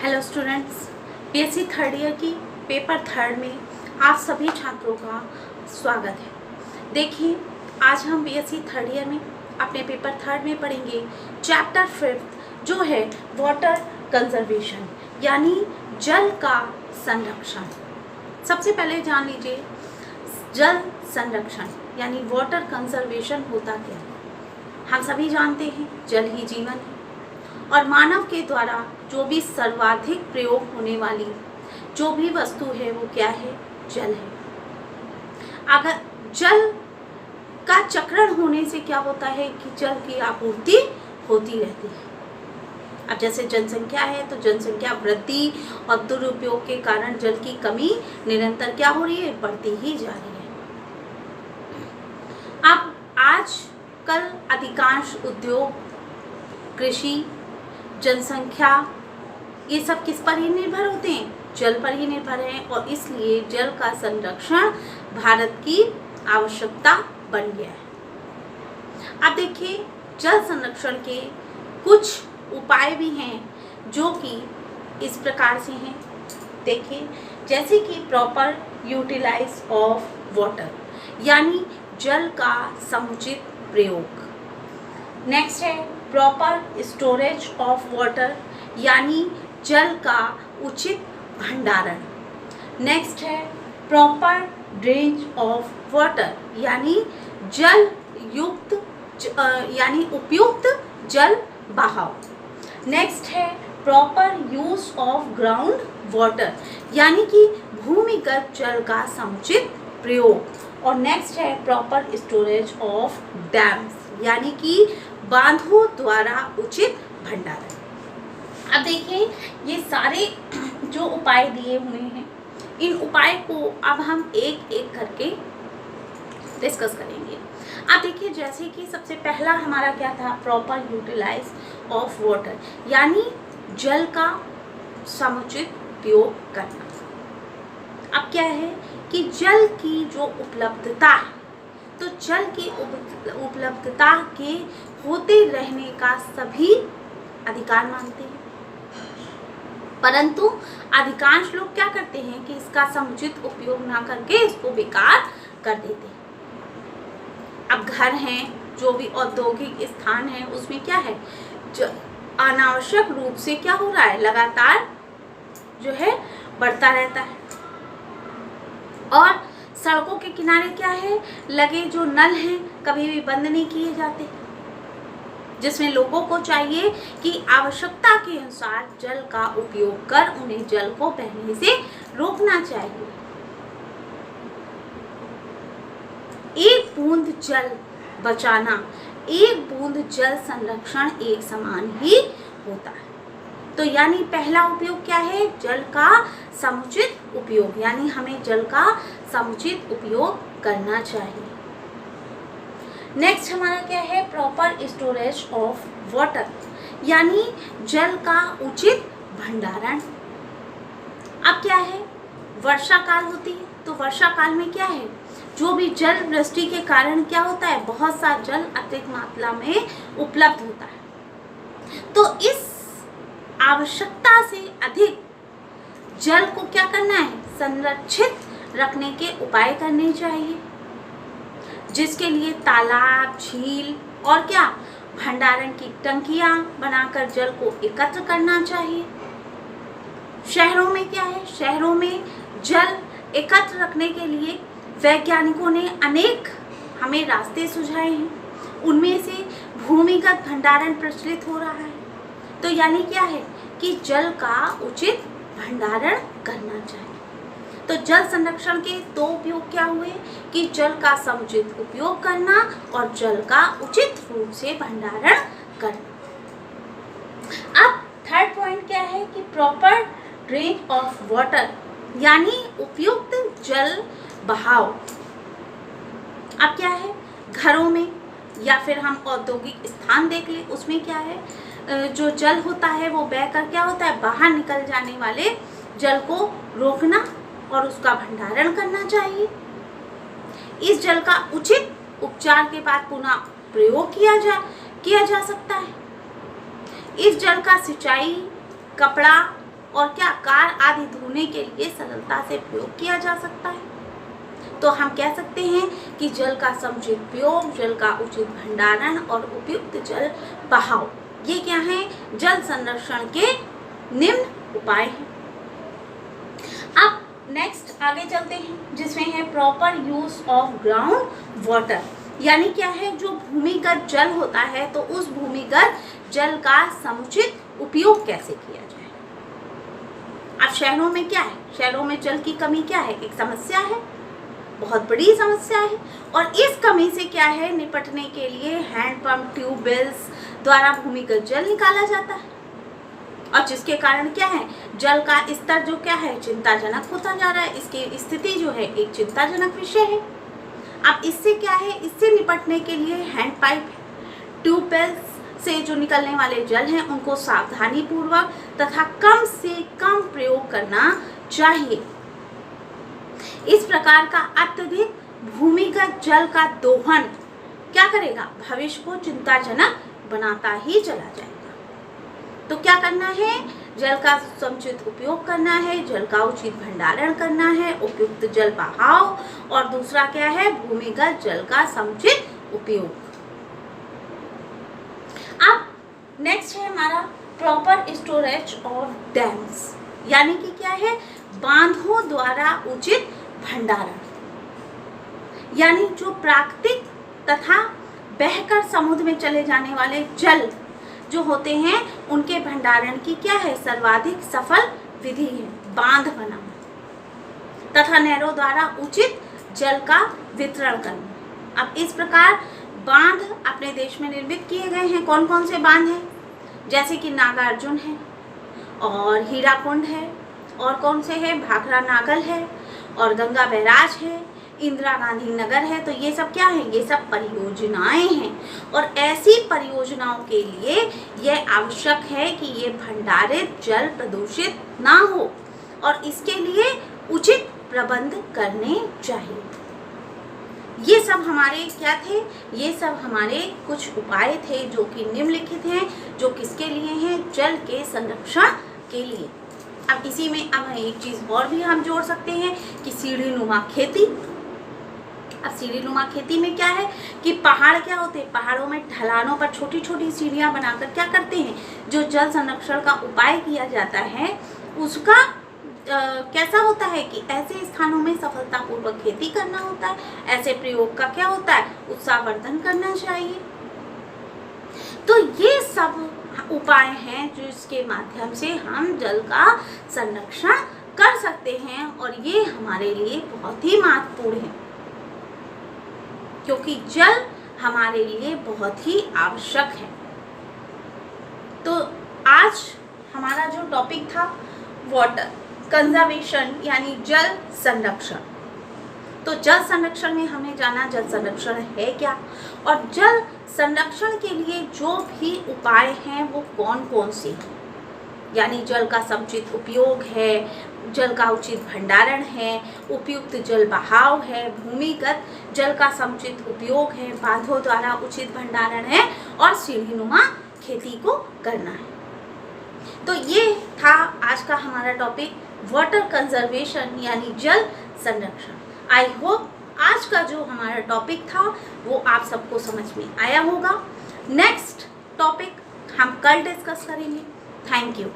Hello students, BSc third year की paper third में आप सभी छात्रों का स्वागत है। देखिए, आज हम बीएससी थर्ड ईयर में अपने पेपर थर्ड में पढ़ेंगे चैप्टर 5 जो है वाटर कंजर्वेशन यानी जल का संरक्षण। सबसे पहले जान लीजिए जल संरक्षण यानी वाटर कंजर्वेशन होता क्या है। हम सभी जानते हैं जल ही जीवन है और मानव के द्वारा जो भी सर्वाधिक प्रयोग होने वाली जो भी वस्तु है वो क्या है, जल है। अगर जल का चक्रण होने से क्या होता है कि जल की आपूर्ति होती रहती है। अब जैसे जनसंख्या है तो जनसंख्या वृद्धि और दुरुपयोग के कारण जल की कमी निरंतर क्या हो रही है, बढ़ती ही जा रही है। अब आज कल अधिकांश उद्योग, कृषि, जनसंख्या ये सब किस पर ही निर्भर होते हैं, जल पर ही निर्भर हैं और इसलिए जल का संरक्षण भारत की आवश्यकता बन गया है। अब देखिए जल संरक्षण के कुछ उपाय भी हैं जो कि इस प्रकार से हैं। देखिए जैसे कि प्रॉपर यूटिलाइज ऑफ वाटर यानी जल का समुचित प्रयोग। नेक्स्ट है प्रॉपर स्टोरेज ऑफ वाटर यानी जल का उचित भंडारण। नेक्स्ट है प्रॉपर ड्रेनेज ऑफ वाटर यानी जल युक्त यानी उपयुक्त जल बहाव। नेक्स्ट है proper use of ground water यानी कि भूमिगत जल का समुचित प्रयोग। और नेक्स्ट है प्रॉपर स्टोरेज ऑफ डैम्स यानी कि बांधों द्वारा उचित भंडारण। अब देखिए ये सारे जो उपाय दिए हुए हैं इन उपाय को अब हम एक एक करके डिस्कस करेंगे। अब देखिए जैसे कि सबसे पहला हमारा क्या था, प्रॉपर यूटिलाइज ऑफ वाटर यानी जल का समुचित उपयोग करना। अब क्या है कि जल की जो उपलब्धता है तो जल की उपलब्धता के होते रहने का सभी अधिकार मानते हैं, परंतु अधिकांश लोग क्या करते हैं कि इसका समुचित उपयोग ना करके इसको बेकार कर देते हैं। अब घर हैं, जो भी औद्योगिक स्थान है उसमें क्या है, जो अनावश्यक रूप से क्या हो रहा है, लगातार जो है बढ़ता रहता है। और सड़कों के किनारे क्या है, लगे जो नल हैं कभी भी बंद नहीं किए जाते, जिसमें लोगों को चाहिए कि आवश्यकता के अनुसार जल का उपयोग कर उन्हें जल को बहने से रोकना चाहिए। एक बूंद जल बचाना, एक बूंद जल संरक्षण एक समान ही होता है। तो यानी पहला उपयोग क्या है, जल का समुचित उपयोग यानी हमें जल का समुचित उपयोग करना चाहिए। नेक्स्ट हमारा क्या है, प्रॉपर स्टोरेज ऑफ वाटर यानी जल का उचित भंडारण। अब क्या है, वर्षा काल होती है तो वर्षा काल में क्या है, जो भी जल वृष्टि के कारण क्या होता है, बहुत सा जल अत्यधिक मात्रा में उपलब्ध होता है। तो इस आवश्यकता से अधिक जल को क्या करना है, संरक्षित रखने के उपाय करने चाहिए, जिसके लिए तालाब, झील और क्या भंडारण की टंकियां बनाकर जल को एकत्र करना चाहिए। शहरों में क्या है, शहरों में जल एकत्र रखने के लिए वैज्ञानिकों ने अनेक हमें रास्ते सुझाए हैं, उनमें से भूमिगत भंडारण प्रचलित हो रहा है। तो यानी क्या है कि जल का उचित भंडारण करना चाहिए। तो जल संरक्षण के दो उपयोग क्या हुए कि जल का समुचित उपयोग करना और जल का उचित रूप से भंडारण करना। अब थर्ड पॉइंट क्या है कि प्रॉपर ड्रेनेज ऑफ वाटर यानी उपयुक्त जल बहाव। अब क्या है, घरों में या फिर हम औद्योगिक स्थान देख ले, उसमें क्या है, जो जल होता है वो बहकर क्या होता है, बाहर निकल जाने वाले जल को रोकना और उसका भंडारण करना चाहिए। इस जल का उचित उपचार के बाद पुनः प्रयोग किया जा सकता है। इस जल का सिंचाई, कपड़ा और क्या कार आदि धोने के लिए सरलता से प्रयोग किया जा सकता है। तो हम कह सकते हैं कि जल का समुचित उपयोग, जल का उचित भंडारण और उपयुक्त जल बहाव, ये क्या है, जल संरक्षण के निम्न उपाय हैं। अब नेक्स्ट आगे चलते हैं, जिसमें है proper use of ground water, यानी क्या है, जो भूमिगत जल होता है तो उस भूमिगत जल का समुचित उपयोग कैसे किया जाए। अब शहरों में क्या है, शहरों में जल की कमी क्या है, एक समस्या है, बहुत बड़ी समस्या है। और इस कमी से क्या है, निपटने के लिए हैंडपंप, ट्यूबवेल्स द्वारा भूमिगत जल निकाला जाता है, और जिसके कारण क्या है, जल का स्तर जो क्या है, चिंताजनक होता जा रहा है। इसकी स्थिति जो है एक चिंताजनक विषय है। अब इससे क्या है, इससे निपटने के लिए हैंडपाइप, ट्यूबवेल्स से जो निकलने वाले जल हैं उनको सावधानी पूर्वक तथा कम से कम प्रयोग करना चाहिए। इस प्रकार का अत्यधिक भूमिगत जल का दोहन क्या करेगा, भविष्य को चिंताजनक बनाता ही चला जाएगा। तो क्या करना है, जल का समुचित उपयोग करना है, जल का उचित भंडारण करना है, उपयुक्त जल बहाव, और दूसरा क्या है, भूमिगत जल का समुचित उपयोग। अब नेक्स्ट है हमारा प्रॉपर स्टोरेज ऑफ डैम्स, यानी कि क्या है, बांधों द्वारा उचित भंडारण, यानी जो प्राकृतिक तथा बहकर समुद्र में चले जाने वाले जल जो होते हैं उनके भंडारण की क्या है, सर्वाधिक सफल विधि है बांध बनाना तथा नहरों द्वारा उचित जल का वितरण करना। अब इस प्रकार बांध अपने देश में निर्मित किए गए हैं। कौन कौन से बांध हैं, जैसे कि नागार्जुन है और हीराकुंड है, और कौन से है, भाखड़ा नागल है, और गंगा बैराज है, इंदिरा गांधी नगर है। तो ये सब क्या है, ये सब परियोजनाएं हैं, और ऐसी परियोजनाओं के लिए यह आवश्यक है कि ये भंडारित जल प्रदूषित ना हो, और इसके लिए उचित प्रबंध करने चाहिए। ये सब हमारे क्या थे, ये सब हमारे कुछ उपाय थे जो कि निम्नलिखित हैं, जो किसके लिए हैं, जल के संरक्षण के लिए। अब इसी में अब एक चीज़ और भी हम जोड़ सकते हैं कि सीढ़ीनुमा खेती। अब सीढ़ीनुमा खेती में क्या है कि पहाड़ क्या होते हैं, पहाड़ों में ढलानों पर छोटी छोटी सीढ़ियाँ बनाकर क्या करते हैं, जो जल संरक्षण का उपाय किया जाता है उसका कैसा होता है कि ऐसे स्थानों में सफलतापूर्वक खेती करना होता है। ऐसे प्रयोग का क्या होता है, उत्साहवर्धन करना चाहिए। तो ये सब उपाय हैं जो इसके माध्यम से हम जल का संरक्षण कर सकते हैं, और ये हमारे लिए बहुत ही महत्वपूर्ण है क्योंकि जल हमारे लिए बहुत ही आवश्यक है। तो आज हमारा जो टॉपिक था वाटर कंजर्वेशन यानी जल संरक्षण। तो जल संरक्षण में हमने जाना जल संरक्षण है क्या, और जल संरक्षण के लिए जो भी उपाय हैं वो कौन कौन से हैं, यानी जल का समुचित उपयोग है, जल का उचित भंडारण है, उपयुक्त जल बहाव है, भूमिगत जल का समुचित उपयोग है, बांधों द्वारा उचित भंडारण है, और सीढ़ीनुमा खेती को करना है। तो ये था आज का हमारा टॉपिक वाटर कंजर्वेशन यानी जल संरक्षण। आई होप आज का जो हमारा टॉपिक था वो आप सबको समझ में आया होगा। नेक्स्ट टॉपिक हम कल डिस्कस करेंगे। Thank you.